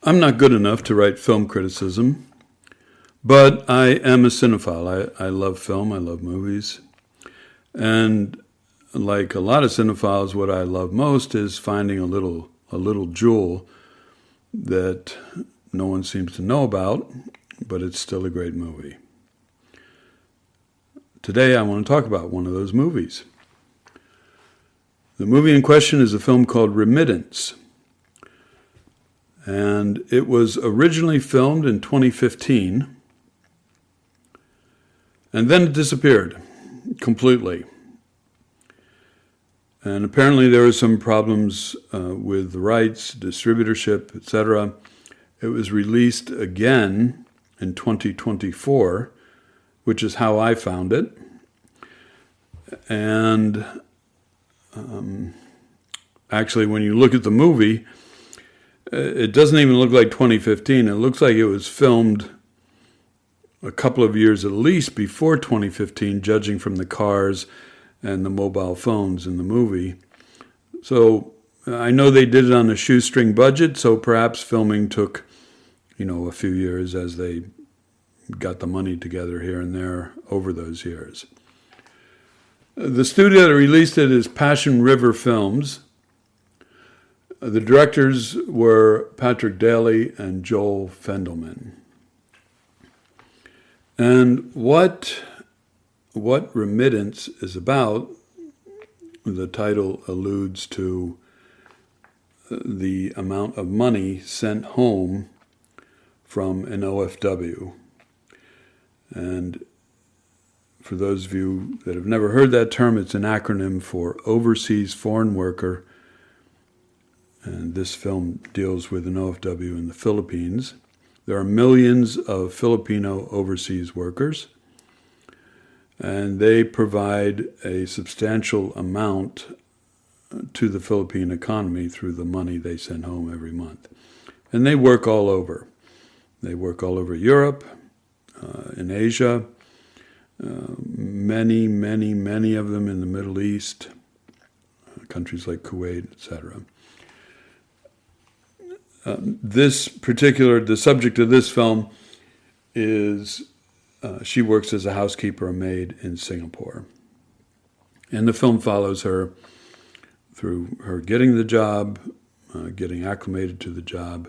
I'm not good enough to write film criticism, but I am a cinephile. I love film, I love movies. And like a lot of cinephiles, what I love most is finding a little jewel that no one seems to know about, but it's still a great movie. Today I want to talk about one of those movies. The movie in question is a film called Remittance. And it was originally filmed in 2015, and then it disappeared completely. And apparently there were some problems with the rights, distributorship, etc. It was released again in 2024, which is how I found it. And actually, when you look at the movie, it doesn't even look like 2015. It looks like it was filmed a couple of years at least before 2015, judging from the cars and the mobile phones in the movie. So I know they did it on a shoestring budget, so perhaps filming took, a few years as they got the money together here and there over those years. The studio that released it is Passion River Films. The directors were Patrick Daly and Joel Fendelman. And what Remittance is about, the title alludes to the amount of money sent home from an OFW. And for those of you that have never heard that term, it's an acronym for Overseas Foreign Worker. And this film deals with an OFW in the Philippines. There are millions of Filipino overseas workers, and they provide a substantial amount to the Philippine economy through the money they send home every month. And they work all over. They work all over Europe, in Asia, many of them in the Middle East, countries like Kuwait, etc. The subject of this film is she works as a housekeeper, a maid in Singapore. And the film follows her through her getting the job, getting acclimated to the job,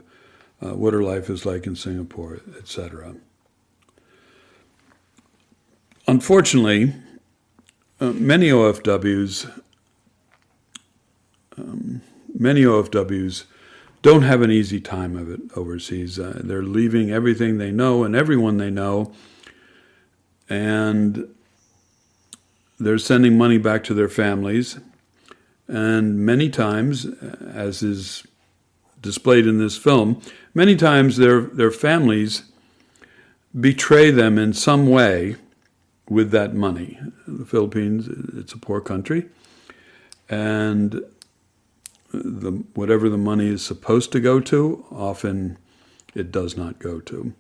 what her life is like in Singapore, etc. Unfortunately, many OFWs don't have an easy time of it overseas. They're leaving everything they know and everyone they know, and they're sending money back to their families. And many times, as is displayed in this film, many times their families betray them in some way with that money. The Philippines, it's a poor country, and whatever the money is supposed to go to, often it does not go to.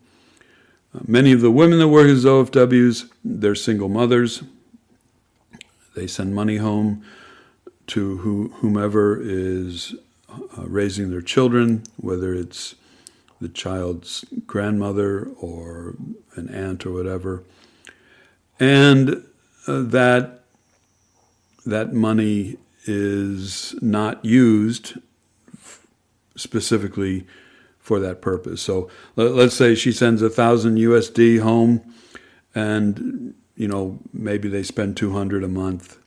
Many of the women that work as OFWs, they're single mothers. They send money home to whomever is raising their children, whether it's the child's grandmother or an aunt or whatever. And that money is not used specifically for that purpose. So let's say she sends 1,000 USD home, and maybe they spend 200 a month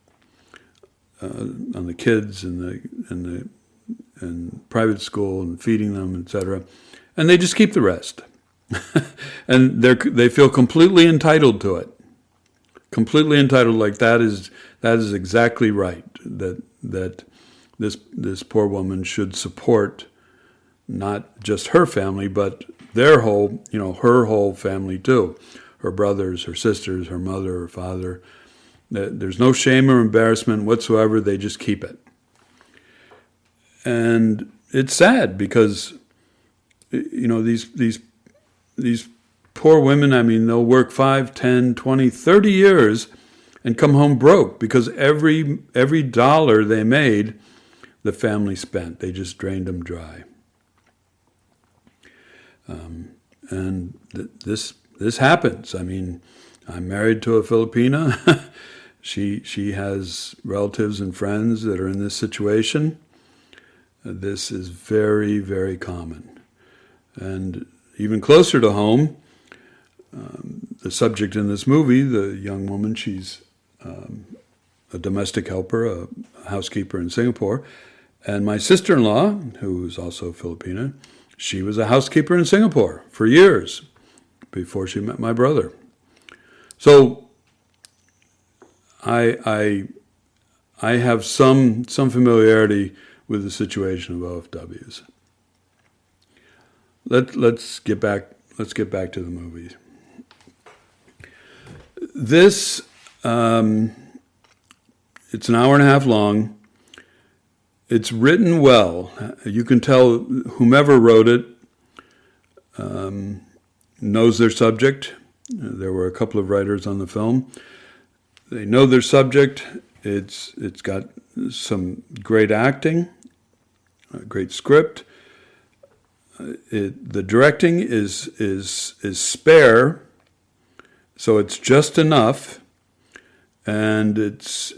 on the kids and private school and feeding them, etc. And they just keep the rest, and they feel completely entitled to it. Completely entitled, like that is exactly right. That this poor woman should support not just her family, but their whole, her whole family too, her brothers, her sisters, her mother, her father. There's no shame or embarrassment whatsoever. They just keep it, and it's sad because these poor women, they'll work 5, 10, 20, 30 years and come home broke because every dollar they made, the family spent. They just drained them dry. And this happens. I mean, I'm married to a Filipina. She has relatives and friends that are in this situation. This is very, very common. And even closer to home, the subject in this movie, the young woman, she's a domestic helper, a housekeeper in Singapore. And my sister-in-law, who is also Filipina, she was a housekeeper in Singapore for years before she met my brother. So I have some familiarity with the situation of OFWs. Let's get back to the movies. This it's an hour and a half long. It's written well. You can tell whomever wrote it knows their subject. There were a couple of writers on the film. They know their subject. It's got some great acting, a great script. The directing is spare, so it's just enough, and it's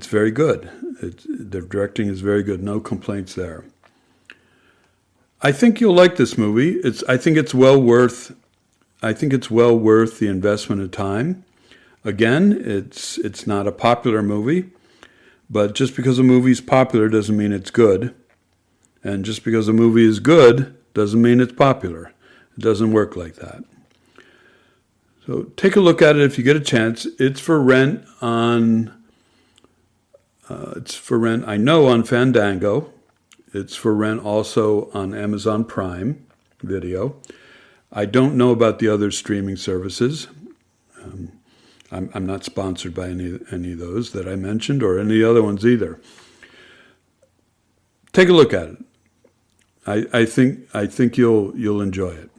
very good. The directing is very good. No complaints there. I think you'll like this movie. I think it's well worth the investment of time. Again, it's not a popular movie, but just because a movie's popular doesn't mean it's good. And just because a movie is good doesn't mean it's popular. It doesn't work like that. So take a look at it if you get a chance. It's for rent I know, on Fandango. It's for rent also on Amazon Prime Video. I don't know about the other streaming services. I'm not sponsored by any of those that I mentioned, or any other ones either. Take a look at it. I think you'll enjoy it.